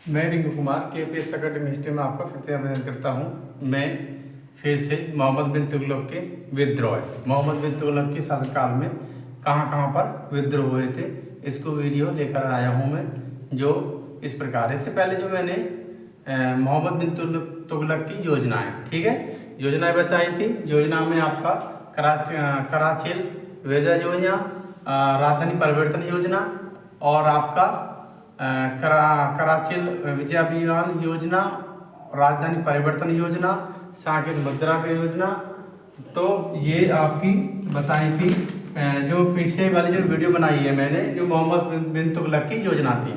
मैं Rinku Kumar KPS academy history में आपका फिर से अभिनंदन करता हूँ। मैं फिर से मोहम्मद बिन तुगलक के विद्रोह, मोहम्मद बिन तुगलक के शासनकाल में कहाँ कहाँ पर विद्रोह हुए थे, इसको वीडियो लेकर आया हूँ मैं। जो इस प्रकार, इससे पहले जो मैंने मोहम्मद बिन तुगलक की योजनाएं, ठीक है, योजनाएं बताई थी। योजना में आपका कराचिल विजय योजना, राजधानी परिवर्तन योजना और आपका कराचिल विजय अभियान योजना, राजधानी परिवर्तन योजना, साकेत मुद्रा की योजना, तो ये आपकी बताई थी। जो पीछे वाली जो वीडियो बनाई है मैंने, जो मोहम्मद बिन तुगलक की योजना थी,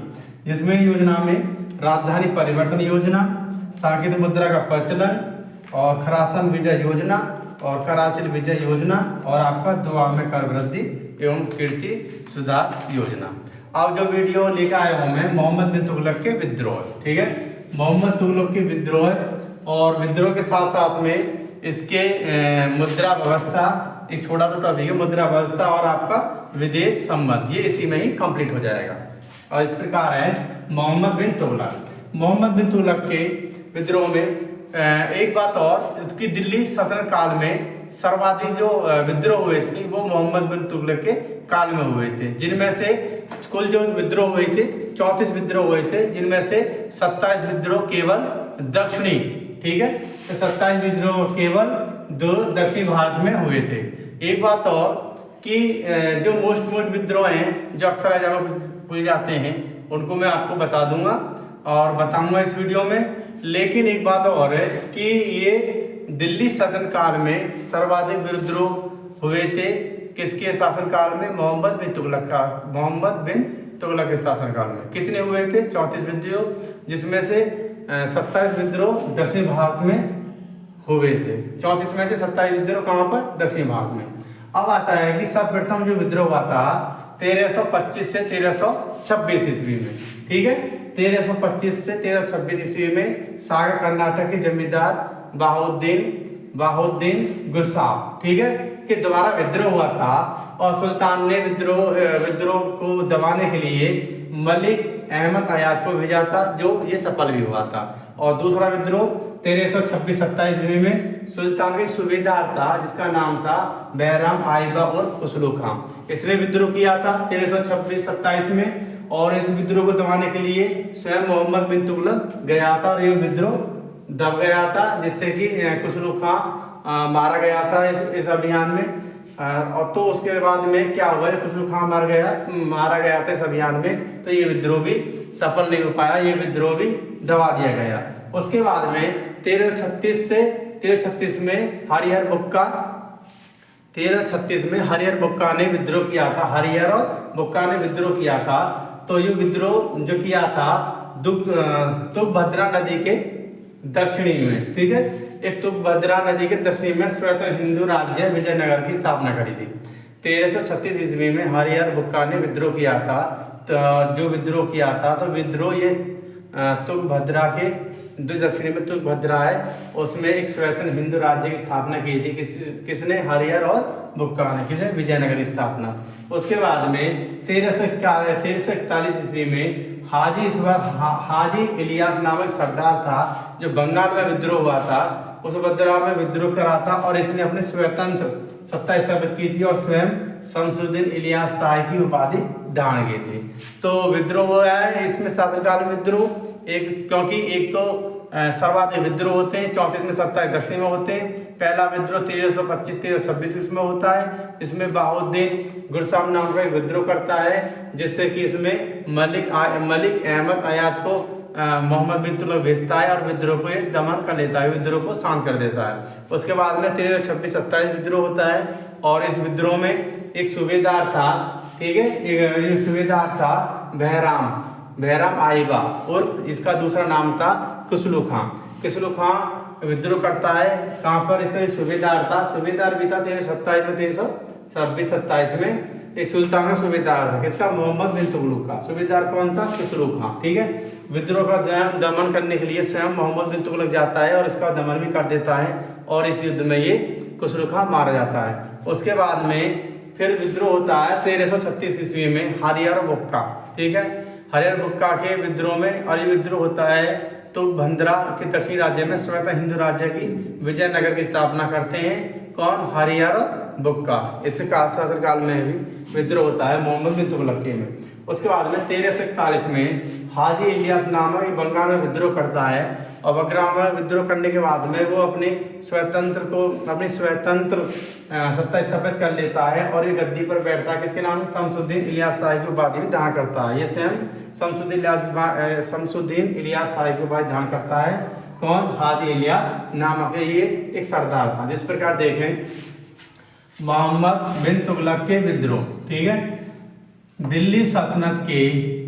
जिसमें योजना में राजधानी परिवर्तन योजना, साकेत मुद्रा का प्रचलन और खरासन विजय योजना और कराचिल विजय योजना और आपका दुआ में कर वृद्धि एवं कृषि सुधार योजना। अब जो वीडियो लेकर आया हूँ मैं मोहम्मद बिन तुगलक के विद्रोह, ठीक है, मोहम्मद तुगलक के विद्रोह और विद्रोह के साथ साथ में इसके मुद्रा व्यवस्था, एक छोटा सा टॉपिक है मुद्रा व्यवस्था और आपका विदेश संबंध, ये इसी में ही कंप्लीट हो जाएगा। और इस प्रकार है मोहम्मद बिन तुगलक के विद्रोह में एक बात और कि दिल्ली सल्तनत काल में सर्वाधिक जो विद्रोह हुए थे वो मोहम्मद बिन तुगलक के काल में हुए थे, जिनमें से कुल जो विद्रोह हुए थे 34 विद्रोह हुए थे, जिनमें से 27 विद्रोह केवल दक्षिणी, ठीक है, तो 27 विद्रोह केवल दक्षिणी भारत में हुए थे। एक बात और कि जो मोस्ट विद्रोह हैं जो अक्सर जगह पूछे जाते हैं, उनको मैं आपको बता दूंगा और बताऊंगा इस वीडियो में। लेकिन एक बात और है कि ये दिल्ली सल्तनत काल में सर्वाधिक विद्रोह हुए थे किसके शासनकाल में? मोहम्मद बिन तुगलक के शासनकाल में। कितने हुए थे? 34 विद्रोह, जिसमें से 27 विद्रोह दक्षिण भारत में हुए थे। 34 में से 27 विद्रोह कहाँ पर? दक्षिण भारत में। अब आता है कि सर्वप्रथम जो विद्रोह हुआ था 1325 से 1326 ईस्वी में, ठीक है, 1325 से 1326 ईस्वी में सागर कर्नाटक के जमींदार बहाउद्दीन गुरसाब, ठीक है, के द्वारा विद्रोह हुआ था और सुल्तान ने विद्रोह को दबाने के लिए मलिक अहमद अयाज को भेजा था, जो ये सफल भी हुआ था। और दूसरा विद्रोह 1326-27 ईस्वी में सुल्तान का सूबेदार था जिसका नाम था बैराम आइबा और खुसरो खां, इसने विद्रोह किया था 1326-27 में। और इस विद्रोह को दबाने के लिए स्वयं मोहम्मद बिन तुगलक गया था और ये विद्रोह दब गया था, जिससे कि खुसरो खां मारा गया था इस अभियान में। और तो उसके बाद में क्या हुआ, खुसरो खां मारा गया था इस अभियान में, तो ये विद्रोह भी सफल नहीं हो पाया, ये विद्रोह भी दबा दिया गया। उसके बाद में 1336 में हरिहर बुक्का ने विद्रोह किया था, हरिहर और बुक्का ने विद्रोह किया था। तो ये विद्रोह जो किया था तुंगभद्रा नदी के दक्षिणी में, ठीक है, एक तुंगभद्रा नदी के दक्षिणी में स्वतंत्र हिंदू राज्य विजयनगर की स्थापना करी थी। 1336 ईस्वी में हरिहर बुक्का ने विद्रोह किया था। तो जो विद्रोह किया था, तो विद्रोह ये तुंगभद्रा के दक्षिणी में तुंगभद्रा है, उसमें एक स्वतंत्र हिंदू राज्य की स्थापना की थी। किसने? हरिहर और बुक्का ने। किसने? विजयनगर की स्थापना। उसके बाद में 1341 ईस्वी में हाजी इलियास नामक सरदार था जो बंगाल में विद्रोह हुआ था, उस विद्रोह में विद्रोह करा था और इसने अपनी स्वतंत्र सत्ता स्थापित की थी और स्वयं शमसुद्दीन इलियास शाह की उपाधि धारण की थी। तो विद्रोह हुआ है इसमें शासनकाल में विद्रोह, क्योंकि एक तो सर्वाधिक विद्रोह होते हैं 34 में 27 दक्षिण में होते हैं। पहला विद्रोह 1325-1326 इसमें होता है, इसमें बहाउद्दीन गुरसाब नाम का एक विद्रोह करता है, जिससे कि इसमें मलिक अहमद अयाज को मोहम्मद बिन तुगलक भेजता है और विद्रोह को एक दमन कर लेता है, विद्रोह को शांत कर देता है। उसके बाद में 1326-27 विद्रोह होता है और इस विद्रोह में एक सूबेदार था, ठीक है, एक सूबेदार था बैराम आइबा और इसका दूसरा नाम था खुसरो खां विद्रोह करता है। कहाँ पर? इसका सूबेदार था, सूबेदार भी था 1327 में, 1326-27 में एक सुल्तान का सूबेदार था। किसका? मोहम्मद बिन तुगलक का। सूबेदार कौन था? खुसरो खां, ठीक है। विद्रोह का दमन करने के लिए स्वयं मोहम्मद बिन तुगलक जाता है और इसका दमन भी कर देता है और इस युद्ध में ये खुसरो खां मारा जाता है। उसके बाद में फिर विद्रोह होता है 1336 ईस्वी में हरिहर बुक्का, ठीक है, हरिहर बुक्का के विद्रोह में, और ये विद्रोह होता है तो भद्रा के दक्षिणी राज्य में स्वतंत्र हिंदू राज्य की विजयनगर की स्थापना करते हैं कौन, हरिहर बुक्का। इसके शासनकाल में भी विद्रोह होता है मोहम्मद बिन तुगलक के में। उसके बाद में 1341 में हाजी इलियास नामक बंगाल में विद्रोह करता है, और बंगाल में विद्रोह करने के बाद में वो अपनी स्वतंत्र सत्ता स्थापित कर लेता है, और ये गद्दी पर बैठता है। किसके नाम से, शमसुद्दीन इलियास शाही की उपाधि भी धारण करता है। ये स्वयं शमसुद्दीन इलियास शाही की उपाधि धारण करता है कौन, हाजी इलियास नामक ये एक सरदार था। जिस प्रकार देखें मोहम्मद बिन तुगलक के विद्रोह, ठीक है, दिल्ली सल्तनत के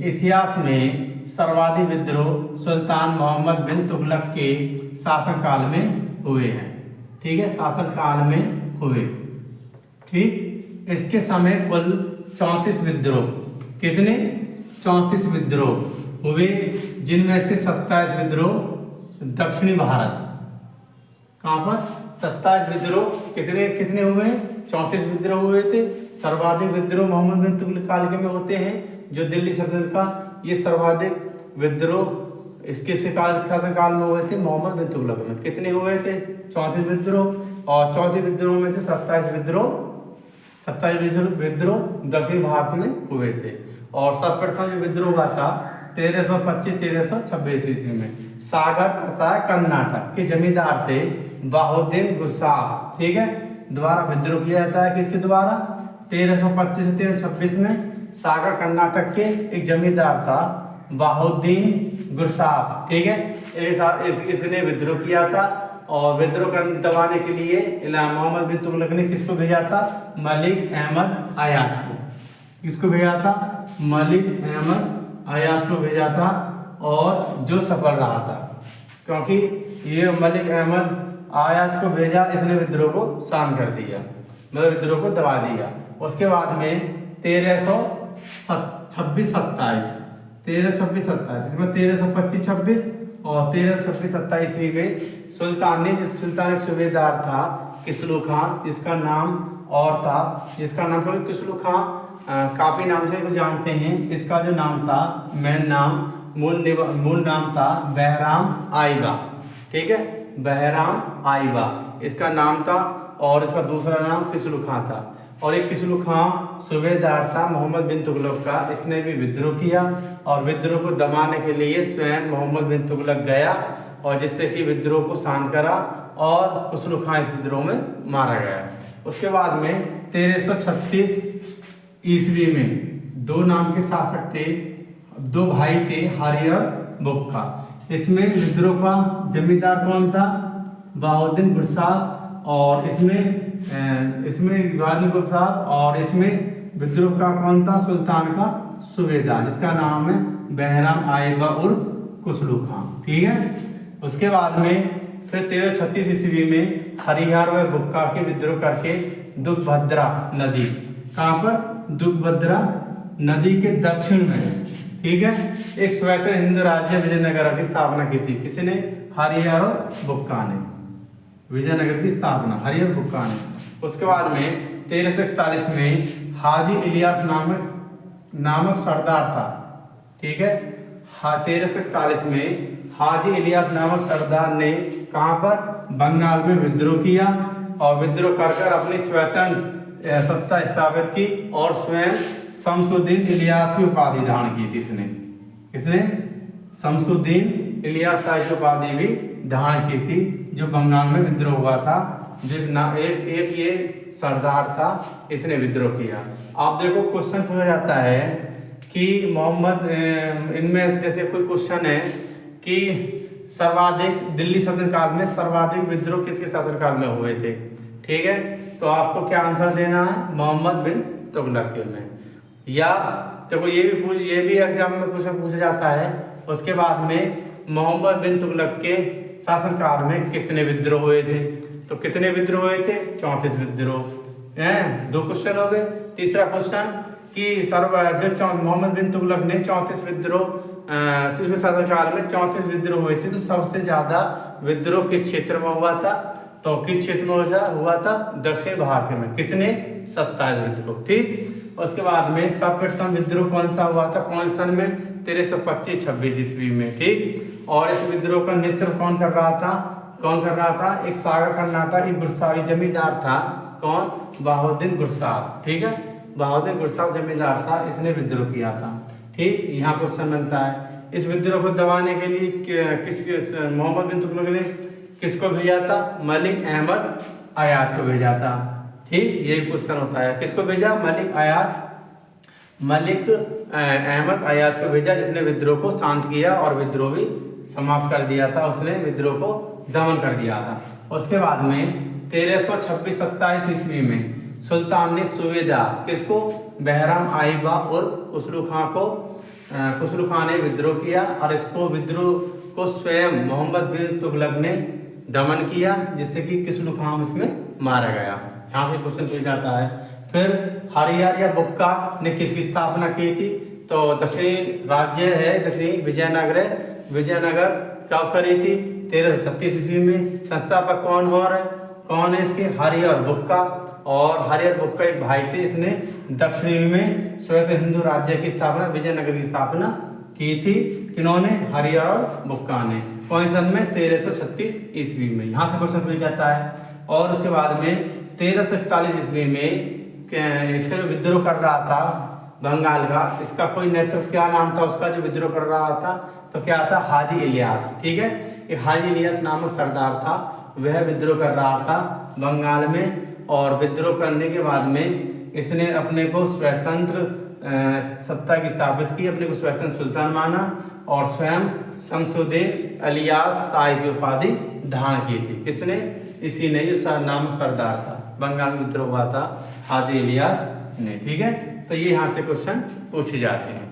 इतिहास में सर्वाधिक विद्रोह सुल्तान मोहम्मद बिन तुगलक के शासनकाल में हुए हैं, ठीक है, शासनकाल में हुए, ठीक। इसके समय कुल 34 विद्रोह, कितने, 34 विद्रोह हुए, जिनमें से 27 विद्रोह दक्षिणी भारत, कहाँ पर 27 विद्रोह कितने हुए, 34 विद्रोह हुए थे। सर्वाधिक विद्रोह मोहम्मद बिन तुगलक काल के में होते हैं, जो दिल्ली सल्तनत का ये सर्वाधिक विद्रोह इसके शासनकाल में हुए थे मोहम्मद बिन तुगलक में। कितने हुए थे, 34 विद्रोह, और 34 विद्रोह में से 27 विद्रोह दक्षिण भारत में हुए थे। और सर्वप्रथम जो विद्रोह हुआ था 1325-1326 ईस्वी में सागर पड़ता है कर्नाटक के जमींदार थे बहाउद्दीन गुरसाब, ठीक है, द्वारा विद्रोह किया जाता है। किसके द्वारा, 1325 से 1326 में सागर कर्नाटक के एक जमींदार था बहाउद्दीन गुरसाब, ठीक है, इसने विद्रोह किया था। और विद्रोह कर दबाने के लिए मोहम्मद बिन तुगलक ने किसको भेजा था, मलिक अहमद अयाज को। किसको भेजा था, मलिक अहमद अयाज को भेजा था, और जो सफल रहा था, क्योंकि ये मलिक अहमद अयाज को भेजा, इसने विद्रोह को शांत कर दिया, मतलब विद्रोह को दबा दिया। उसके बाद में 1326-27 इसमें 1325-26 और 1326-27 ईस्वी में सुल्तानी सूबेदार था किसलू खान, जिसका नाम किसलू खान काफी नाम से जानते हैं। इसका जो नाम था, मूल नाम था बहराम आइबा, ठीक है, बहराम आइबा इसका नाम था, और इसका दूसरा नाम किसलू खां था। और एक किसलू खां सूबेदार था मोहम्मद बिन तुगलक का, इसने भी विद्रोह किया, और विद्रोह को दबाने के लिए स्वयं मोहम्मद बिन तुगलक गया, और जिससे कि विद्रोह को शांत करा, और किसलू खां इस विद्रोह में मारा गया। उसके बाद में 1336 ईस्वी में दो नाम के शासक थे, दो भाई थे, हरिहर बुक्का। इसमें विद्रोह का जमींदार कौन था, बहाउद्दीन गुरसाब, और इसमें बहाउद्दीन गुरसाब, और इसमें विद्रोह का कौन था, सुल्तान का सूबेदार, जिसका नाम है बहराम आइबा उर्फ किसलू खां, ठीक है। उसके बाद में फिर 1336 ईस्वी में हरिहर व बुक्का के विद्रोह करके तुंगभद्रा नदी, कहाँ पर, तुंगभद्रा नदी के दक्षिण में, ठीक है, एक स्वतंत्र हिंदू राज्य विजयनगर की स्थापना किसने, हरिहर बुक्का ने, विजयनगर की स्थापना हरिहर बुक्का ने। उसके बाद में 1341 में हाजी इलियास नामक सरदार था, ठीक है, 1341 में हाजी इलियास नामक सरदार ने कहाँ पर, बंगाल में विद्रोह किया, और विद्रोह कर अपनी स्वतंत्र सत्ता स्थापित की, और स्वयं शमसुद्दीन इलियास की उपाधि धारण की थी इसने शमसुद्दीन इलियास शाही की उपाधि भी धारण की थी, जो बंगाल में विद्रोह हुआ था। एक ये सरदार था, इसने विद्रोह किया। आप देखो क्वेश्चन पूछा जाता है कि मोहम्मद, इनमें जैसे कोई क्वेश्चन है कि सर्वाधिक दिल्ली सल्तनत काल में सर्वाधिक विद्रोह किसके शासनकाल में हुए थे, ठीक है, तो आपको क्या आंसर देना है, मोहम्मद बिन तुगलक के में। या देखो ये भी एग्जाम में क्वेश्चन पूछा जाता है। उसके बाद में मोहम्मद बिन तुगलक के शासनकाल में कितने विद्रोह हुए थे, तो कितने विद्रोह हुए थे, 34 विद्रोह हैं। दो क्वेश्चन हो गए। तीसरा क्वेश्चन कि मोहम्मद बिन तुगलक ने 34 विद्रोह शासनकाल में 34 विद्रोह हुए थे, तो सबसे ज्यादा विद्रोह किस क्षेत्र में हुआ था, तो किस क्षेत्र में हुआ था, दक्षिण भारत में। कितने, 27 विद्रोह, ठीक। उसके बाद में सर्वप्रथम विद्रोह कौन सा हुआ था, कौन सन में, 1325-26 ईस्वी में, ठीक। और इस विद्रोह का नेतृत्व कौन कर रहा था, एक सागर कर्नाटक एक गुरसावी जमींदार था, कौन, बहाउद्दीन गुरसाव, ठीक है, बहाउद्दीन गुरसाव जमींदार था, इसने विद्रोह किया था, ठीक। यहाँ क्वेश्चन बनता है इस विद्रोह को दबाने के लिए मोहम्मद बिन तुगलक ने किसको भेजा था, मलिक अहमद अयाज को भेजा था, ठीक। यही क्वेश्चन होता है, किसको भेजा, मलिक अहमद अयाज को भेजा, जिसने विद्रोह को शांत किया और विद्रोह भी समाप्त कर दिया था, उसने विद्रोह को दमन कर दिया था। उसके बाद में 1326-27 ईस्वी में सुल्तान ने सूबेदार किसको, बहराम आइबा और खुसरू खां ने विद्रोह किया और इसको विद्रोह को स्वयं मोहम्मद बिन तुगलक ने दमन किया, जिससे कि खुसरू खां इसमें मारा गया। यहाँ से क्वेश्चन पूछ जाता है। फिर हरियार या बुक्का ने किसकी स्थापना की थी, तो दक्षिणी राज्य है, दक्षिणी विजयनगर कब करी थी, 1336 ईस्वी में। संस्थापक कौन है इसके, हरिहर बुक्का, और हरिहर बुक्का एक भाई थे, इसने दक्षिणी में श्वेत हिंदू राज्य की स्थापना, विजयनगर की स्थापना की थी, किन्होंने, हरिहर बुक्का ने, कौन सन में, 1336 ईस्वी में। यहाँ से क्वेश्चन पूछ जाता है। और उसके बाद में 1341 ईस्वी में इसका जो विद्रोह कर रहा था बंगाल का, इसका कोई नेतृत्व क्या नाम था उसका, जो विद्रोह कर रहा था, तो क्या था, हाजी इलियास, ठीक है। एक हाजी इलियास नामक सरदार था, वह विद्रोह कर रहा था बंगाल में, और विद्रोह करने के बाद में इसने अपने को स्वतंत्र सत्ता की स्थापित की, अपने को स्वतंत्र सुल्तान माना और स्वयं शमसुद्दीन इलियास शाही की उपाधि धारण की थी। किसने, इसी ने, जो नाम सरदार था, बंगाल में विद्रोह हुआ था हाजी इलियास ने, ठीक है। तो ये यहाँ से क्वेश्चन पूछे जाते हैं।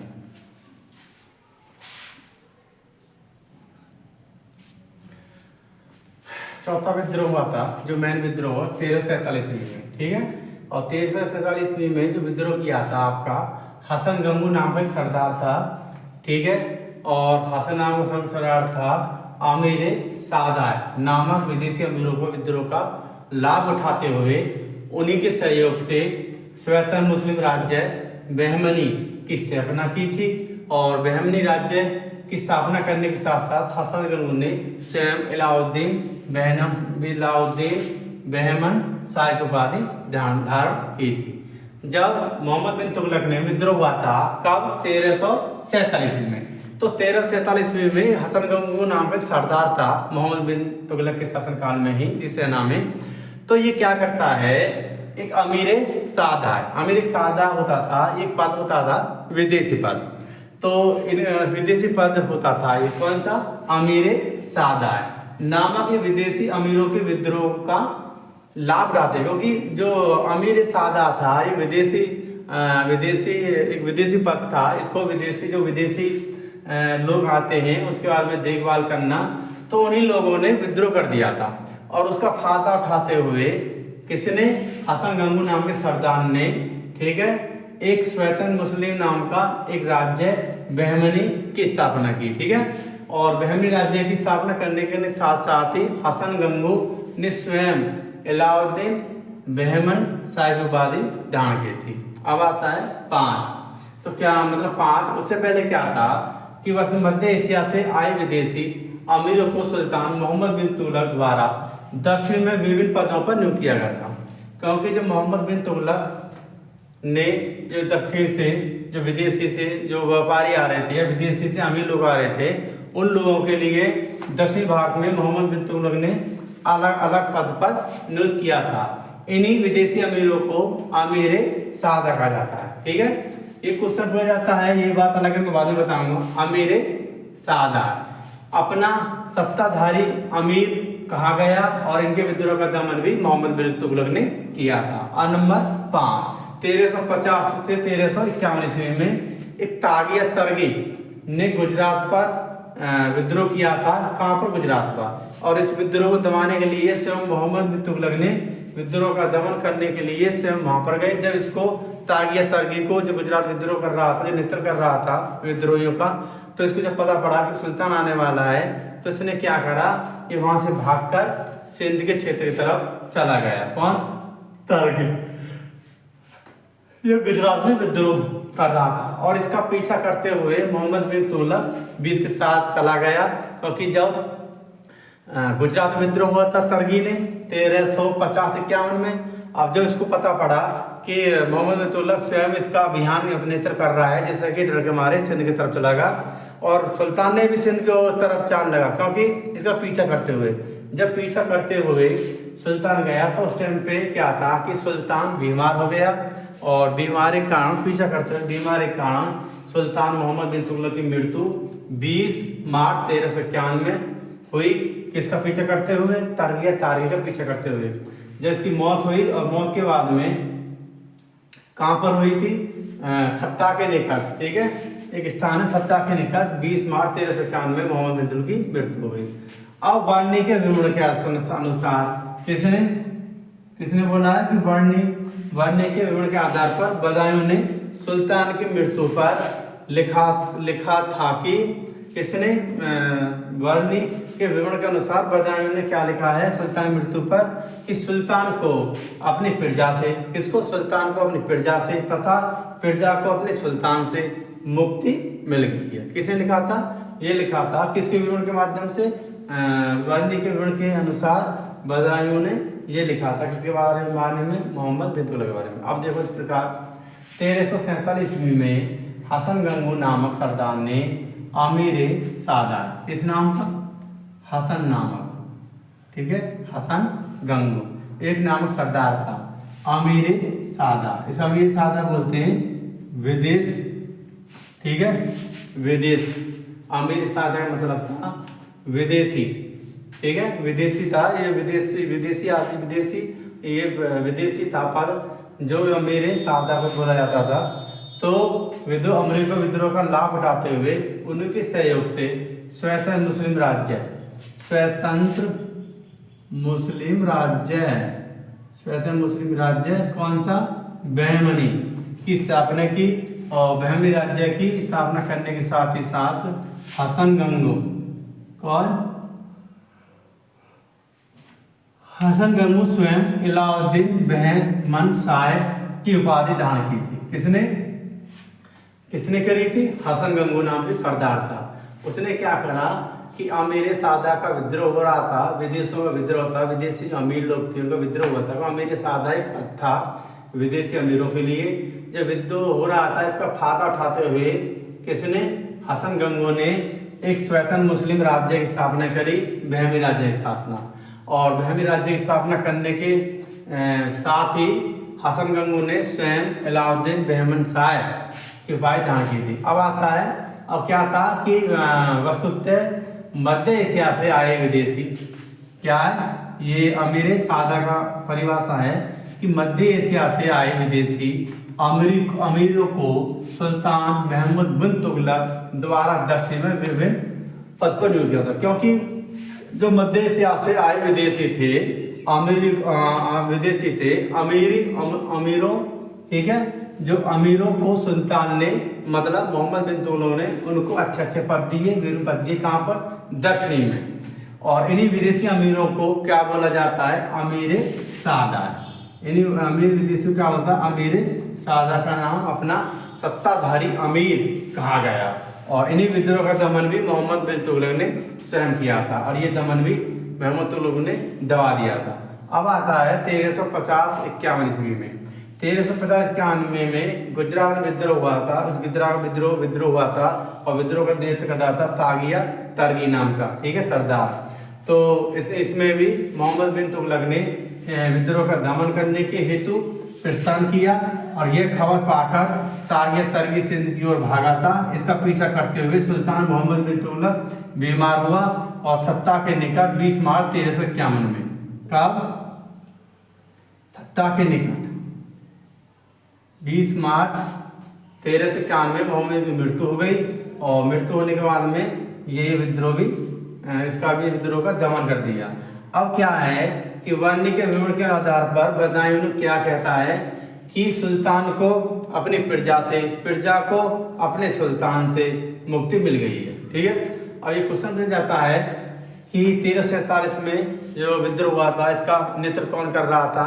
चौथा विद्रोह हुआ था, जो मेन विद्रोह 1347 ईस्वी में, ठीक है। और 1347 ईस्वी में जो विद्रोह किया था आपका हसन गंगू नाम का एक सरदार था, ठीक है। और हसन नाम का सरदार था आमिर सादात नामक विदेशी अमीरों को विद्रोह का लाभ उठाते हुए उन्हीं के सहयोग से स्वतंत्र मुस्लिम राज्य बहमनी की स्थापना की थी। और बहमनी राज्य की स्थापना करने के साथ साथ हसन गंगू ने स्वयं इलाउद्दीन बहमन शाह की उपाधि धारण की थी। जब मोहम्मद बिन तुगलक ने विद्रोह हुआ था, कब, 1347 में, तो 1347 में हसन गंगू नाम का एक सरदार था मोहम्मद बिन तुगलक के शासनकाल में ही, इस सेना में। तो ये क्या करता है, एक अमीर सादा होता था, एक पद होता था विदेशी पद, तो विदेशी पद होता था, ये कौन सा, अमीर सादा नामक ये विदेशी अमीरों के विद्रोह का लाभ उठाते, क्योंकि जो अमीर सादा था ये एक विदेशी पद था, इसको विदेशी लोग आते हैं उसके बाद में देखभाल करना, तो उन्हीं लोगों ने विद्रोह कर दिया था। और उसका फायदा उठाते हुए किसने, हसन गंगू नाम के सरदार ने, ठीक है, एक स्वतंत्र मुस्लिम नाम का एक राज्य बहमनी की स्थापना की, ठीक है। और बहमनी राज्य की स्थापना करने के साथ साथ ही हसन गंगू ने स्वयं इलाउद्दीन बहमन शाह की उपाधि धारण की थी। अब आता है 5, तो क्या मतलब 5, उससे पहले क्या था कि बस मध्य एशिया से आए विदेशी अमीरों को सुल्तान मोहम्मद बिन तुगलक द्वारा दक्षिण में विभिन्न पदों पर नियुक्त किया गया था। क्योंकि जो मोहम्मद बिन तुगलक ने जो दक्षिण से जो विदेशी से जो व्यापारी आ रहे थे या विदेशी से अमीर लोग आ रहे थे, उन लोगों के लिए दक्षिण भारत में मोहम्मद बिन तुगलक ने अलग अलग पद पर नियुक्त किया था। इन्हीं विदेशी अमीरों को अमीर सादा कहा जाता है, ठीक है। एक क्वेश्चन हो जाता है, ये बात अलग है, मैं बाद में बताऊंगा। अमीर सादा अपना सत्ताधारी अमीर कहा गया और इनके विद्रोह का दमन भी मोहम्मद बिन तुगलक ने किया था। और नंबर 5, 1350 से 1351 ईस्वी में एक तागिया तरगी ने गुजरात पर विद्रोह किया था। कहाँ पर, गुजरात पर। और इस विद्रोह को दबाने के लिए स्वयं मोहम्मद बिन तुगलक ने विद्रोह का दमन करने के लिए स्वयं वहां पर गए। जब इसको तागिया तरगी को, जो गुजरात विद्रोह कर रहा था, जो नेतृत्व कर रहा था विद्रोहियों का, तो इसको जब पता पड़ा कि सुल्तान आने वाला है, तो इसने क्या करा कि वहां से भागकर सिंध के क्षेत्र की तरफ चला गया। कौन, तरगी, ये गुजरात में विद्रोह कर रहा था और इसका पीछा करते हुए मोहम्मद बिन तुगलक भी इसके साथ चला गया, क्योंकि जब गुजरात में विद्रोह हुआ था तरगी ने 1350-51 में। अब जब इसको पता पड़ा कि मोहम्मद बिन तुगलक स्वयं इसका अभियान नेतृत्व कर रहा है, जैसे कि डर के मारे सिंध की तरफ चला गया और सुल्तान ने भी सिंध की तरफ चाल लगा, क्योंकि इसका पीछा करते हुए। जब पीछा करते हुए सुल्तान गया तो उस टाइम पे क्या था कि सुल्तान बीमार हो गया और बीमारी के कारण पीछा करते हुए बीमारी के कारण सुल्तान मोहम्मद बिन तुगलक की मृत्यु 20 मार्च 1351 में हुई। किसका पीछा करते हुए? तारगी का पीछा करते हुए। जब इसकी मौत हुई और मौत के बाद में कहाँ पर हुई थी? थट्टा के निकट, ठीक है, एक स्थान है थट्टा के निकट। 20 मार्च 1351 में मोहम्मद बिन तुगलक की मृत्यु हो गई। अब वार्नी के विवरण के अनुसार किसने बोला है कि वार्नी के विवरण के आधार पर बदायूं ने सुल्तान की मृत्यु पर लिखा था कि किसने? वार्नी के विवरण के अनुसार बदायूं ने क्या लिखा है सुल्तान की मृत्यु पर कि सुल्तान को अपनी प्रजा से, किसको? सुल्तान को अपनी प्रजा से तथा प्रजा को अपने सुल्तान से मुक्ति मिल गई है। किसने लिखा था? ये लिखा था किसके विवरण के माध्यम से? वार्नी के विवरण के अनुसार बदायूं ने ये लिखा था किसके बारे में? मोहम्मद बिन तुगलक के बारे में। अब देखो इस प्रकार 1347 ईस्वी में हसन गंगू नामक सरदार ने अमीर सादा, इस नाम का हसन नामक, ठीक है, हसन गंगू एक नामक सरदार था, अमीर सादा। इस अमीर सादा बोलते हैं विदेश, ठीक है, विदेश। अमीर सादा का मतलब था विदेशी, ठीक है, विदेशी था ये, विदेशी ये विदेशी था। पर जो अमीर सादा को बोला जाता था, तो अमेरिका विद्रोह का लाभ उठाते हुए उनके सहयोग से स्वतंत्र मुस्लिम राज्य कौन सा? बहमनी की स्थापना की। और बहमनी राज्य की स्थापना करने के साथ ही साथ हसन गंगू, कौन? हसन गंगू स्वयं अलाउद्दीन बहमन शाह की उपाधि धारण की थी। किसने करी थी? हसन गंगू नाम के सरदार था। उसने क्या करा कि अमीर सादा का विद्रोह हो रहा था, विदेशों का विद्रोह था, विदेशी जो अमीर लोग थे उनका विद्रोह हुआ था। अमीर सादा एक पद था विदेशी अमीरों के लिए। जब विद्रोह हो रहा था इसका फायदा उठाते हुए किसने? हसन गंगू ने एक स्वतंत्र मुस्लिम राज्य की स्थापना करी, बहमी राज्य की स्थापना। और बहमी राज्य की स्थापना करने के साथ ही हसन गंगू ने स्वयं अलाउद्दीन बहमन शाह की उपाधि धारण की थी। अब आता है, अब क्या था कि वस्तुतः मध्य एशिया से आए विदेशी, क्या है ये अमीर सादा का परिभाषा है कि मध्य एशिया से आए विदेशी अमीरों को सुल्तान मोहम्मद बिन तुगलक द्वारा दक्षिण में विभिन्न पद पर नियुक्त किया था। क्योंकि जो मध्य एशिया से आए विदेशी थे, अमीरों, ठीक है, जो अमीरों को सुल्तान ने, मतलब मोहम्मद बिन तुगलक ने उनको अच्छे पद दिए, विभिन्न पद दिए। कहाँ पर? दक्षिणी में। और इन्हीं विदेशी अमीरों को क्या बोला जाता है? अमीर सादा। इन्हीं अमीर विदेशियों क्या होता है? अमीर सादा का नाम अपना सत्ताधारी अमीर कहा गया। और इन्हीं विद्रोह का दमन भी मोहम्मद बिन तुगलक ने स्वयं किया था और ये दमन भी मोहम्मद तुगलक ने दबा दिया था। अब आता है 1350-51 ईस्वी में। 1350-51 में गुजरात में विद्रोह हुआ था। उस गुजरात विद्रोह हुआ था और विद्रोह का नेतृत्व कर रहा था तरगी नाम का, ठीक है, सरदार। तो इसमें भी मोहम्मद बिन तुगलक ने विद्रोह का दमन करने के हेतु प्रस्थान किया और यह खबर पाकर तरगी सिंध की ओर भागा था। इसका पीछा करते हुए सुल्तान मोहम्मद बिन तुगलक बीमार हुआ और थट्टा के निकट 20 मार्च 1351 में, कब? थट्टा के निकट 20 मार्च 1351 में मोहम्मद की मृत्यु हो गई। और मृत्यु होने के बाद में ये विद्रोह भी, इसका भी विद्रोह का दमन कर दिया। अब क्या है कि वार्नी के विवरण के आधार पर बदायूं क्या कहता है कि सुल्तान को अपनी प्रजा को अपने सुल्तान से मुक्ति मिल गई है, ठीक है। अब ये क्वेश्चन मिल जाता है कि 1347 में जो विद्रोह हुआ था इसका नेतृत्व कौन कर रहा था?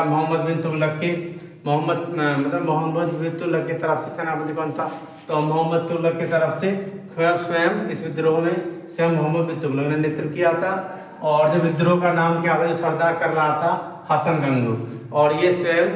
मोहम्मद बिन तुगलक के मोहम्मद बिन तुगलक की तरफ से सेनापति कौन था? तो मोहम्मद तुगलक की तरफ से स्वयं इस विद्रोह में स्वयं मोहम्मद बिन तुगलक ने नेतृत्व किया था। और जो विद्रोह का नाम क्या था, जो सरदार कर रहा था, हसन गंगू। और ये स्वयं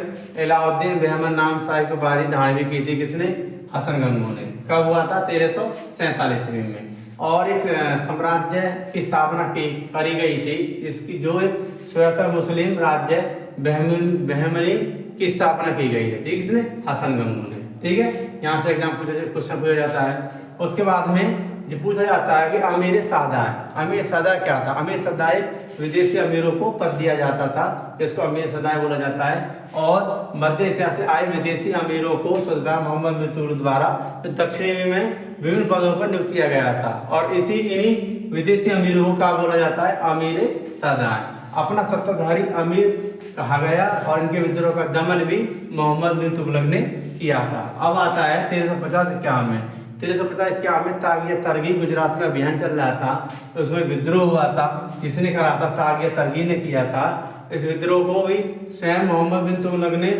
अलाउद्दीन बेहमन नाम शाही को बारी धारण की थी, किसने? हसन गंगू ने। कब हुआ था? 1347 ईस्वी में। और एक साम्राज्य की स्थापना करी गई थी, इसकी जो एक स्वतंत्र मुस्लिम राज्य बहमनी की स्थापना की गई है, ठीक, इसने हसन गंगू ने। ठीक है, यहाँ से एग्जाम क्वेश्चन पूछा जाता है। उसके बाद में जो पूछा जाता है कि अमीर सादा है। अमीर सादा क्या था? अमीर सादा एक विदेशी अमीरों को पद दिया जाता था, इसको अमीर सादा बोला जाता है। और मध्य एशिया से आए विदेशी अमीरों को सुल्तान मोहम्मद बिन तुगलक द्वारा दक्षिणी में विभिन्न पदों पर नियुक्त किया गया था। और इन्हीं विदेशी अमीरों को क्या बोला जाता है? अमीर सादा है। अपना सत्ताधारी अमीर कहा गया। और इनके विद्रोह का दमन भी मोहम्मद बिन तुगलक ने किया था। अब आता है 1350-51 में। 1350-51 में तागिया तरगी गुजरात में अभियान चल रहा था, तो उसमें विद्रोह हुआ था। किसने करा था? तागिया तरगी ने किया था। इस विद्रोह को भी स्वयं मोहम्मद बिन तुगलक ने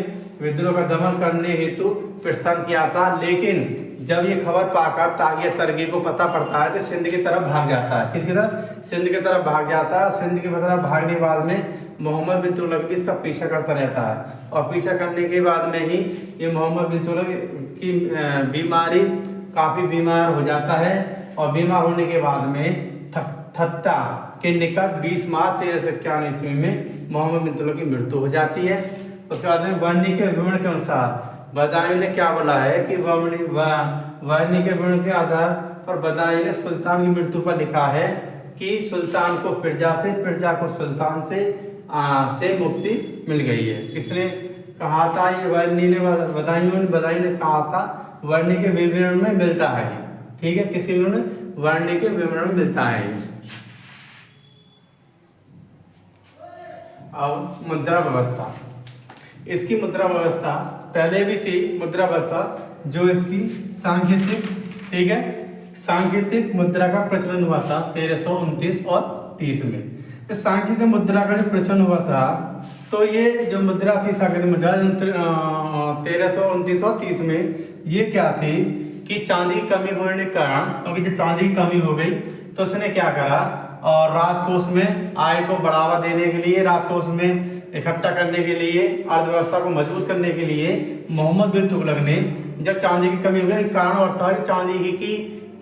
विद्रोह का दमन करने हेतु प्रस्थान किया था। लेकिन जब ये खबर पाकर तागिया तरगी को पता पड़ता है तो सिंध की तरफ भाग जाता है। किसकी तरफ? सिंध की तरफ भाग जाता है। सिंध की तरफ भागने के बाद में मोहम्मद बिन तुगलक भी इसका पीछा करता रहता है। और पीछा करने के बाद में ही ये मोहम्मद बिन तुगलक की बीमारी, काफ़ी बीमार हो जाता है। और बीमार होने के बाद में थट्टा के निकट 20 मार्च 1351 ईस्वी में मोहम्मद बिन तुगलक की मृत्यु हो जाती है। उसके बाद में वर्णी के विवरण के अनुसार बदायूं ने क्या बोला है कि वर्णी के विवरण के आधार पर बदायूं ने सुल्तान की मृत्यु पर लिखा है कि सुल्तान को प्रजा से, प्रजा को सुल्तान से मुक्ति मिल गई है। किसने कहा था? ये वर्णी ने, बदायूं ने कहा था। वर्णी के विवरण में मिलता है, ठीक है, किसी विवरण? वर्णी के विवरण में मिलता है। अब मुद्रा व्यवस्था, इसकी मुद्रा व्यवस्था पहले भी थी मुद्रा व्यवस्था, जो इसकी सांकेतिक, ठीक है, सांकेतिक मुद्रा का प्रचलन हुआ था 1329 और 30 में। तो सांकेतिक मुद्रा का जो प्रचलन हुआ था, तो ये जो मुद्रा थी सांकेतिक मुद्रा 1329 और 30 में, ये क्या थी कि चांदी की कमी होने के कारण, क्योंकि जब चांदी की कमी हो गई तो उसने क्या करा, और राजकोष में आय को बढ़ावा देने के लिए, राजकोष में इकट्ठा करने के लिए, अर्थव्यवस्था को मजबूत करने के लिए मोहम्मद बिन तुगलक ने, जब चांदी की कमी हो गई, कारण और था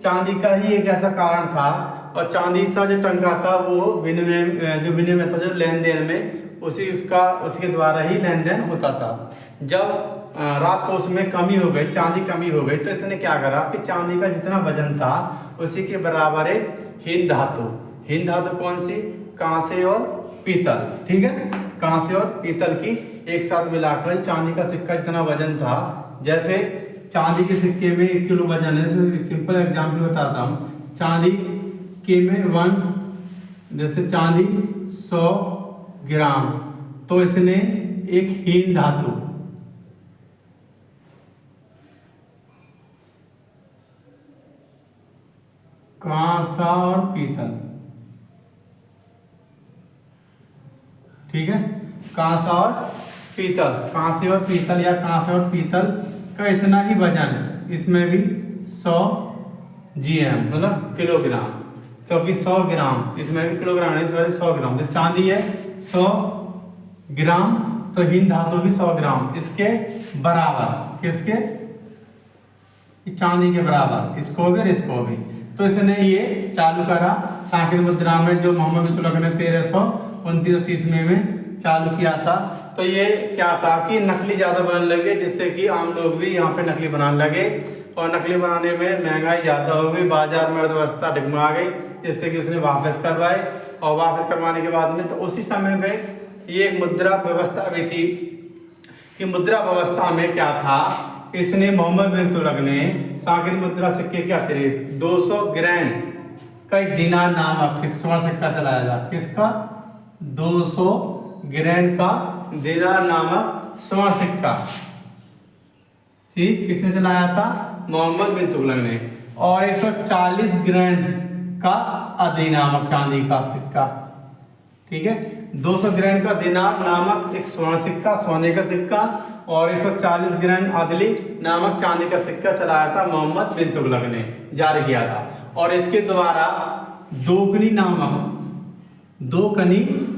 चांदी का ही एक ऐसा कारण था। और चांदी सा जो टंका था वो विनिमय था, जो लेन देन में उसके द्वारा ही लेन देन होता था। जब राजकोष में कमी हो गई, चांदी कमी हो गई, तो इसने क्या करा कि चांदी का जितना वजन था उसी के बराबर एक हीन धातु कौन सी? कांसे और पीतल, ठीक है, कांसे और पीतल की एक साथ मिलाकर चांदी का सिक्का जितना वजन था, जैसे चांदी के सिक्के में 1 किलो वजन है, सिंपल एग्जाम्पल बताता हूँ। चांदी के में 1, जैसे चांदी 100 ग्राम, तो इसने एक हीन धातु, कांसा और पीतल, ठीक है, कांसा और पीतल या कांसा और पीतल का इतना ही वजन, इसमें भी 100 GM मतलब किलोग्राम, क्योंकि 100 ग्राम, इसमें भी किलोग्राम है, इसमें 100 ग्राम। तो चांदी है 100 ग्राम, तो हीन धातु भी 100 ग्राम, इसके बराबर, किसके? चांदी के बराबर, इसको भी और इसको भी। तो इसने ये चालू करा सांकेतिक मुद्रा में, जो मोहम्मद बिन तुगलक ने 1329 में चालू किया था। तो ये क्या था कि नकली ज़्यादा बनने लगे, जिससे कि आम लोग भी यहाँ पे नकली बनाने लगे, और नकली बनाने में महंगाई ज़्यादा हो गई, बाजार में अर्थव्यवस्था डगमगा गई, जिससे कि उसने वापस करवाए। और वापस करवाने के बाद में तो उसी समय में ये एक मुद्रा व्यवस्था भी थी कि मुद्रा व्यवस्था में क्या था, इसने मोहम्मद बिन तुगलक ने सांकेतिक मुद्रा सिक्के क्या थे, 200 ग्रैन का एक दिनार नामक स्वर्ण सिक्का चलाया था। किसका? 200 ग्रैन का दिनार नामक स्वर्ण सिक्का, ठीक, किसने चलाया था? मोहम्मद बिन तुगलक ने। और 140 ग्रैन का अदी नामक चांदी का सिक्का, ठीक है, 200 ग्रैन का दिनार नामक एक स्वर्ण सिक्का, सोने का सिक्का, और 140 ग्राम अदली नामक चांदी का सिक्का चलाया था मोहम्मद बिन तुगलक ने, जारी किया था। और इसके द्वारा दोकनी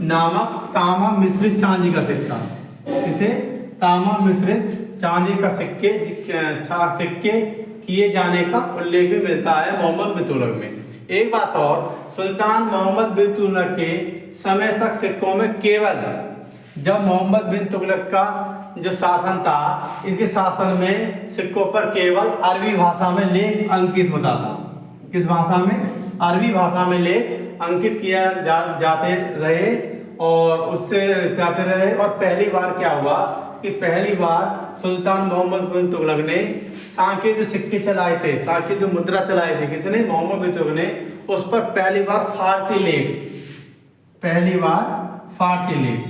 नामक तामा मिश्रित चांदी का सिक्का, इसे तामा मिश्रित चांदी का सिक्के किए जाने का उल्लेख भी मिलता है मोहम्मद बिन तुगलक में। एक बात और, सुल्तान मोहम्मद बिन तुगलक के समय तक सिक्कों में केवल, जब मोहम्मद बिन तुगलक का जो शासन था, इसके शासन में सिक्कों पर केवल अरबी भाषा में लेख अंकित होता था। किस भाषा में? अरबी भाषा में लेख अंकित किया जाते रहे और उससे जाते रहे। और पहली बार क्या हुआ कि पहली बार सुल्तान मोहम्मद बिन तुगलक ने सांके जो सिक्के चलाए थे, सांके जो मुद्रा चलाए थे, किसने? मोहम्मद बिन तुगलक ने, उस पर पहली बार फारसी लेख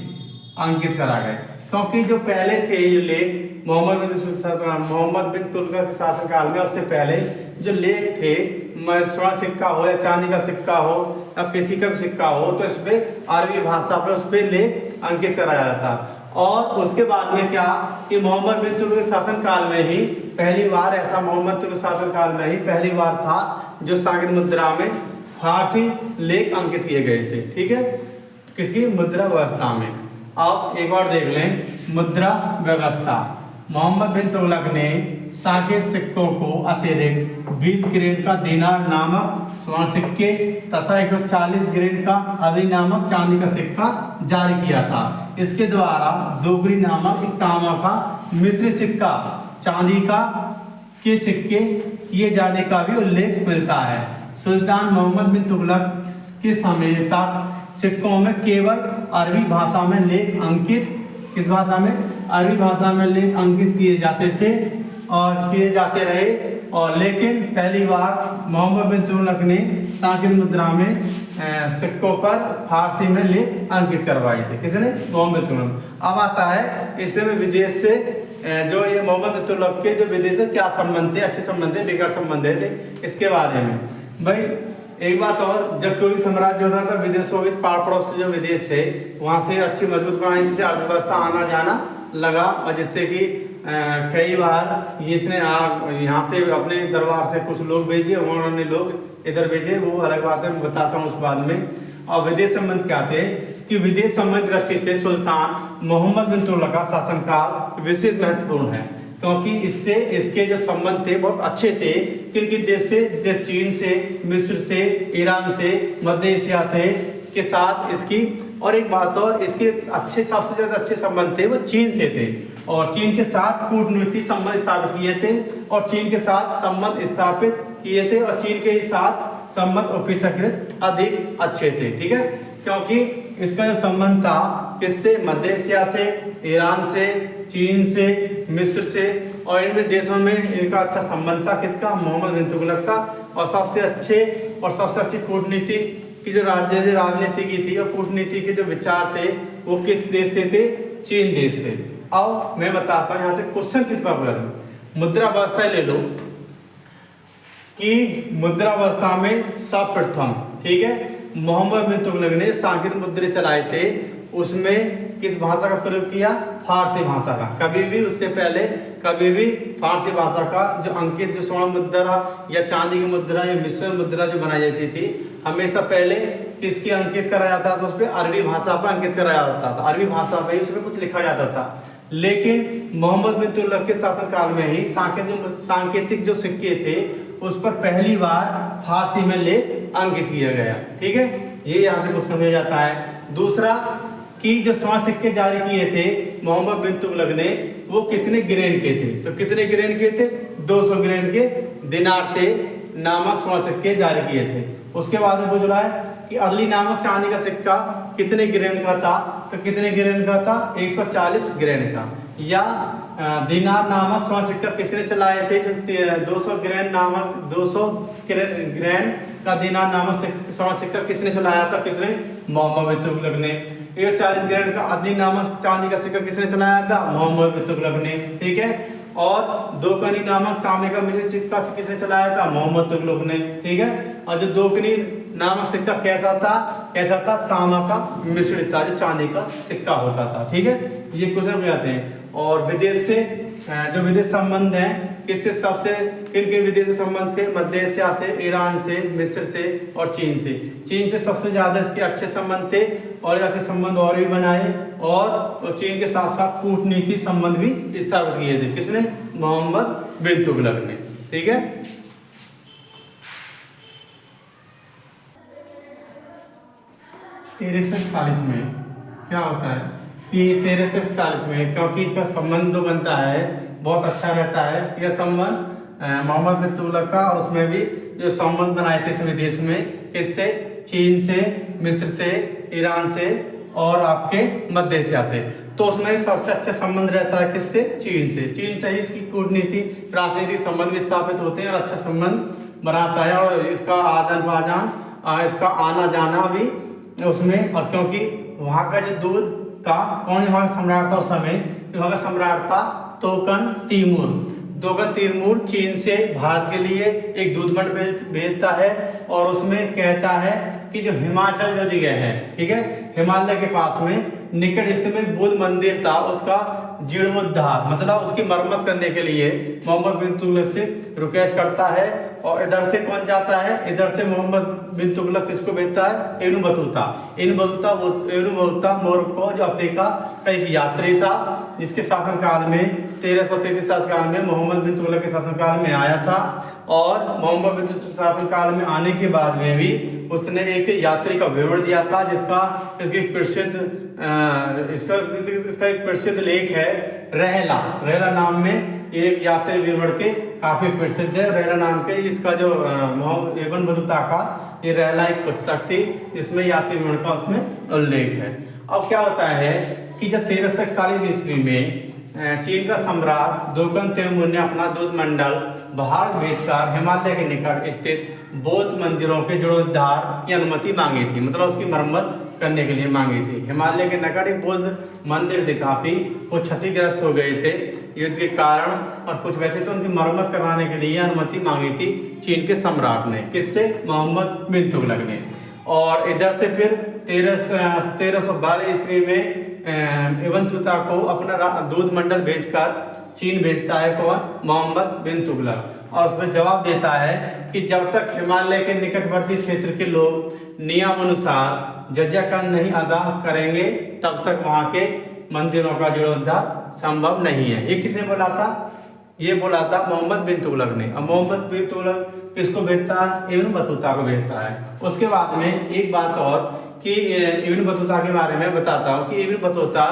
अंकित करा गए। क्योंकि जो पहले थे ये लेख मोहम्मद बिन तुगलक के शासनकाल में, उससे पहले जो लेख थे, स्वर्ण सिक्का हो या चांदी का सिक्का हो या किसी का भी सिक्का हो, तो इस पे अरबी भाषा पे उस पे लेख अंकित कराया जाता। और उसके बाद में क्या कि मोहम्मद बिन तुगलक के शासनकाल में ही पहली बार ऐसा, मोहम्मद तुगलक शासनकाल में ही पहली बार था जो सांकेत मुद्रा में फारसी लेख अंकित किए गए थे। ठीक है, किसकी? मुद्रा व्यवस्था में। आप एक बार देख लें, मुद्रा व्यवस्था। मोहम्मद बिन तुगलक ने सांकेत सिक्कों को अतिरिक्त 20 ग्रेन का दीनार नामक स्वर्ण सिक्के तथा 140 ग्रेन का अदली नामक चांदी का सिक्का जारी किया था। इसके द्वारा दोगरी नामक एक तांबा का मिश्रित सिक्का चांदी का के सिक्के किए जाने का भी उल्लेख मिलता है। सुल्तान मोहम्मद बिन तुगलक के समय तक सिक्कों में केवल अरबी भाषा में लेख अंकित, किस भाषा में? अरबी भाषा में लेख अंकित किए जाते थे और किए जाते रहे। और लेकिन पहली बार मोहम्मद बिन तुगलक ने सांकेत मुद्रा में सिक्कों पर फारसी में लेख अंकित करवाए थे। किसने? मोहम्मद बिन तुगलक। अब आता है इसमें विदेश से जो ये मोहम्मद बिन तुगलक के जो विदेश से क्या संबंध थे, अच्छे संबंध थे, बेकार संबंध थे, इसके बारे में। भाई एक बात और, जब कोई साम्राज्य होता था विदेशों में, पार पड़ोस के जो विदेश थे वहाँ से अच्छी मजबूत बनाई, जिससे अर्थव्यवस्था आना जाना लगा। और जिससे कि कई बार इसने यहाँ से अपने दरबार से कुछ लोग भेजे, उन्होंने लोग इधर भेजे, वो अलग बात है, मैं बताता हूँ उस बाद में। और विदेश संबंध क्या थे कि विदेश संबंध दृष्टि से सुल्तान मोहम्मद बिन तुगलक का शासनकाल विशेष महत्वपूर्ण है, क्योंकि इससे इसके जो संबंध थे बहुत अच्छे थे किन देश से? जैसे चीन से, मिस्र से, ईरान से, मध्य एशिया से के साथ इसकी। और एक बात और, इसके अच्छे सबसे ज़्यादा अच्छे संबंध थे वो चीन से थे, और चीन के साथ कूटनीतिक संबंध स्थापित किए थे, और चीन के साथ संबंध स्थापित किए थे, और चीन के ही साथ संबंध अपेक्षाकृत अधिक अच्छे थे। ठीक है, क्योंकि इसका जो संबंध था किससे? मध्य एशिया से, ईरान से, चीन से, मिस्र से, और इनमें देशों में इनका अच्छा संबंध था। किसका? मोहम्मद बिन तुगलक का। और सबसे अच्छी कूटनीति की जो राजनीति की थी और कूटनीति के जो विचार थे वो किस देश से थे? चीन देश से। अब मैं बताता हूँ यहाँ से क्वेश्चन किस पर बना, मुद्रा व्यवस्था ले लो कि मुद्रा व्यवस्था में सर्वप्रथम, ठीक है, मोहम्मद बिन तुगलक ने सांकेत मुद्रे चलाए थे, उसमें किस भाषा का प्रयोग किया? फारसी भाषा का। कभी भी उससे पहले कभी भी फारसी भाषा का जो अंकित, जो स्वर्ण मुद्रा या चांदी की मुद्रा या मिश्र मुद्रा जो बनाई जाती थी, हमेशा पहले किसकी अंकित कराया जाता था? उस पर अरबी भाषा पर अंकित कराया जाता था, अरबी भाषा पर ही उसमें कुछ लिखा जाता था। लेकिन मोहम्मद बिन तुगलक के शासनकाल में ही सांकेतिक जो सिक्के थे उस पर पहली बार फारसी में लेख अंकित किया गया। ठीक है, ये यहाँ से क्वेश्चन हो जाता है। दूसरा कि जो स्वर्ण सिक्के जारी किए थे मोहम्मद बिन तुगलक ने, वो कितने ग्रेन के थे? तो कितने ग्रेन के थे? 200 ग्रेन के दिनार थे नामक स्वर्ण सिक्के जारी किए थे। उसके बाद में पूछ रहा है कि अदली नामक चांदी का सिक्का कितने ग्रेन का था? तो कितने ग्रेन का था? 140 ग्रेन का। या दिनार नामक स्वर्ण सिक्का किसने चलाए थे? जो 200 ग्रेन का दिनार नामक स्वर्ण सिक्का किसने चलाया था? किसने? मोहम्मद बिन तुगलक ने। 140 ग्रेन का अदली नामक चांदी का सिक्का किसने चलाया था? मोहम्मद बिन तुगलक ने। ठीक है, और दोकनी नामक तांबे का मिश्रित सिक्का किसने चलाया था? मोहम्मद तुगलक ने। ठीक है, और जो दोकनी नामक सिक्का कैसा था? तांबा का मिश्रित था, जो चांदी का सिक्का होता था। ठीक है, ये क्वेश्चन हो जाते हैं। और विदेश से जो विदेश संबंध हैं किससे सबसे किन किन विदेशी संबंध थे? मध्य एशिया से, ईरान से, मिस्र से और चीन से। चीन से सबसे ज्यादा इसके अच्छे संबंध थे और अच्छे संबंध और भी बनाए और चीन के साथ साथ कूटनीति संबंध भी स्थापित किए थे। किसने? मोहम्मद बिन तुगलक ने। ठीक है। 1341 में क्या होता है कि 1341 में, क्योंकि इसका संबंध जो बनता है बहुत अच्छा रहता है, यह संबंध मोहम्मद बिन तुगलक का, और उसमें भी जो संबंध बनाए थे इस विदेश में, इससे चीन से, मिस्र से, ईरान से और आपके मध्य एशिया से, तो उसमें सबसे अच्छा संबंध रहता है किससे? चीन से। चीन से ही इसकी कूटनीति, राजनीतिक संबंध भी स्थापित होते हैं और अच्छा संबंध बनाता है और इसका आदान प्रदान, इसका आना जाना भी उसमें। और क्योंकि वहाँ का जो दूध था, कौन वहाँ का सम्राट था उस समय? वहाँ का सम्राट था तोकन तैमूर। तोकन तैमूर चीन से भारत के लिए एक दूध मंड भेजता है और उसमें कहता है कि जो हिमाचल जो जगह है, ठीक है, हिमालय के पास में निकट स्थित में बुद्ध मंदिर था, उसका जीर्णोद्धार मतलब उसकी मरम्मत करने के लिए मोहम्मद बिन तुगलक से रिक्वेस्ट करता है। और इधर से कौन जाता है? इधर से मोहम्मद बिन तुगलक किसको भेजता है? Ibn Battuta. Ibn Battuta Morocco जो अफ्रीका का एक यात्री था, जिसके शासनकाल में 1333 शासनकाल में मोहम्मद बिन तुगलक के शासनकाल में आया था। और मोहम्मद बिन तुगलक शासनकाल में आने के बाद में भी उसने एक यात्री का विवरण दिया था, इसकी प्रसिद्ध इसका एक प्रसिद्ध लेख है रहला नाम में। एक यात्री विवरण के काफी प्रसिद्ध है रहला नाम के। इसका जो इब्न बतूता का ये रहला एक पुस्तक थी, इसमें यात्री विवरण का उसमें उल्लेख है। अब क्या होता है कि जब 1341 ईस्वी में चीन का सम्राट तोकन तैमूर ने अपना दूध मंडल भारत भेजकर हिमालय के निकट स्थित बौद्ध मंदिरों के जीर्णोद्धार की अनुमति मांगी थी, मतलब उसकी मरम्मत करने के लिए मांगी थी। हिमालय के निकट एक बौद्ध मंदिर थे, काफी वो क्षतिग्रस्त हो गए थे युद्ध के कारण, और कुछ वैसे तो उनकी मरम्मत करवाने के लिए अनुमति मांगी थी चीन के सम्राट ने। किससे? मोहम्मद बिन तुगलक ने। और इधर से फिर 1312 ईस्वी में इब्न बतूता को अपना दूध मंडल भेजकर चीन भेजता है कौन? मोहम्मद बिन तुगलक। और उसमें जवाब देता है कि जब तक हिमालय के निकटवर्ती क्षेत्र के लोग नियमानुसार जजिया कर नहीं अदा करेंगे, तब तक वहाँ के मंदिरों का जीर्णोद्धार संभव नहीं है। ये किसने बोला था? ये बोला था मोहम्मद बिन तुगलक ने। अब मोहम्मद बिन तुगलक किसको भेजता है? इब्न बतूता को भेजता है। उसके बाद में एक बात और कि इब्न बतूता के बारे में बताता हूँ कि इब्न बतूता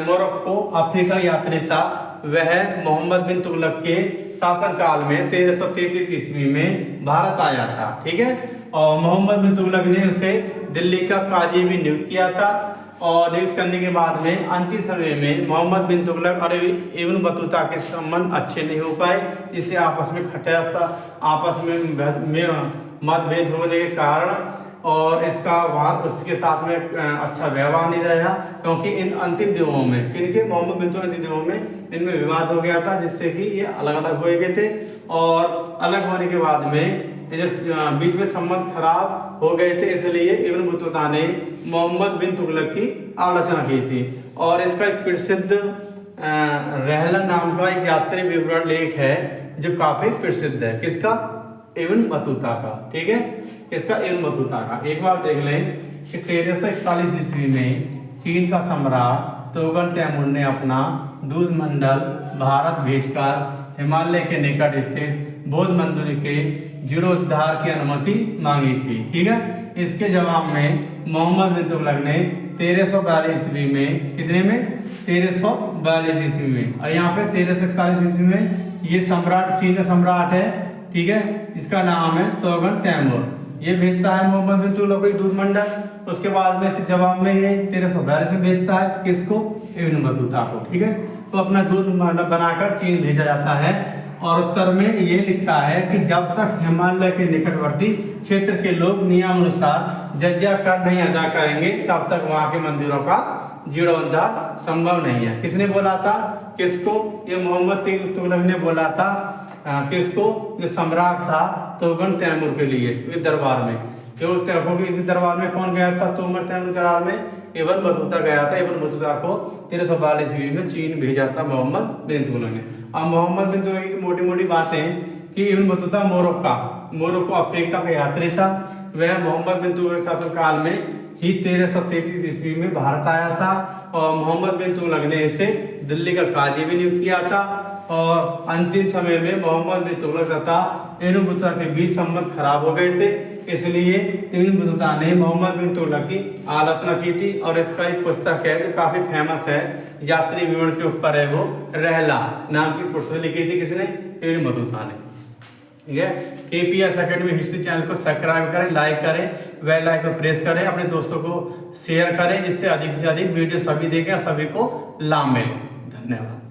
मोरक्को अफ्रीका यात्री था। वह मोहम्मद बिन तुगलक के शासनकाल में 1333 ईस्वी में भारत आया था। ठीक है। और मोहम्मद बिन तुगलक ने उसे दिल्ली का काजी भी नियुक्त किया था। और नियुक्त करने के बाद में अंतिम समय में मोहम्मद बिन तुगलक और इब्न बतूता के संबंध अच्छे नहीं हो पाए, जिससे आपस में खटास था, आपस में मतभेद होने के कारण, और उसके साथ में अच्छा व्यवहार नहीं रहा, क्योंकि इन अंतिम दिनों में किनके? मोहम्मद बिन तुगलक अंतिम दिनों में इनमें विवाद हो गया था, जिससे कि ये अलग अलग हो गए थे। और अलग होने के बाद में बीच में संबंध खराब हो गए थे, इसलिए इब्न बतूता ने मोहम्मद बिन तुगलक की आलोचना की थी। और इसका एक प्रसिद्ध रहला नाम का एक यात्री विवरण लेख है जो काफी प्रसिद्ध है। किसका? इब्न बतूता का। ठीक है, इसका इब्न बतूता का। एक बार देख लें कि 1341 ईस्वी में चीन का सम्राट तोकन तैमूर ने अपना दूध मंडल भारत भेजकर हिमालय के निकट स्थित बौद्ध मंदिर के जीर्णोद्धार की अनुमति मांगी थी। ठीक है। इसके जवाब में मोहम्मद बिन तुगलक ने 1342 ईस्वी में, कितने में? 1342 ईस्वी में, और यहाँ पे 1341 ईस्वी में ये सम्राट, चीन का सम्राट है, ठीक है, इसका नाम है तोकन तैमूर। ये भेजता है मोहम्मद बिन तुगलक को दूध मंडल। उसके बाद में इसके जवाब में ये 1342 में भेजता है किसको? इब्न बतूता को। ठीक है। तो अपना दूध मंडल बनाकर चीन भेजा जाता है। और उत्तर में ये लिखता है कि जब तक हिमालय के निकटवर्ती क्षेत्र के लोग नियमानुसार जजिया कर नहीं अदा करेंगे, तब तक वहाँ के मंदिरों का जीर्णोद्धार संभव नहीं है। किसने बोला था? किसको? ये मोहम्मद तुगलक ने बोला था। किसको? जो सम्राट था तोकन तैमूर के लिए दरबार में। दरबार में कौन गया था? तोकन तैमूर दरबार में इब्न बतूता गया था। इब्न बतूता को 1342 ईस्वी में चीन भेजा था मोहम्मद बिन तुगलक ने। अब मोहम्मद बिन तुगलक की मोटी मोटी बातें कि इब्न बतूता मोरक्को अफ्रीका का यात्री था। वह मोहम्मद बिन तुगलक शासन काल में ही 1333 ईस्वी में भारत आया था और मोहम्मद बिन तुगलक ने इसे दिल्ली का काजी भी नियुक्त किया था। और अंतिम समय में मोहम्मद बिन तुगलक तथा इब्न बतूता के बीच संबंध खराब हो गए थे, इसलिए इब्न बतूता ने मोहम्मद बिन तुगलक की आलोचना की थी। और इसका एक पुस्तक है जो काफी फेमस है, यात्री विवरण के ऊपर है, वो रहला नाम की पुस्तक लिखी थी। किसने? इब्न बतूता ने। ठीक है, KPS एकेडमी हिस्ट्री चैनल को सब्सक्राइब करें, लाइक करें, बेल आइकन प्रेस करें, अपने दोस्तों को शेयर करें, जिससे अधिक से अधिक वीडियो सभी देखें, सभी को लाभ मिले। धन्यवाद।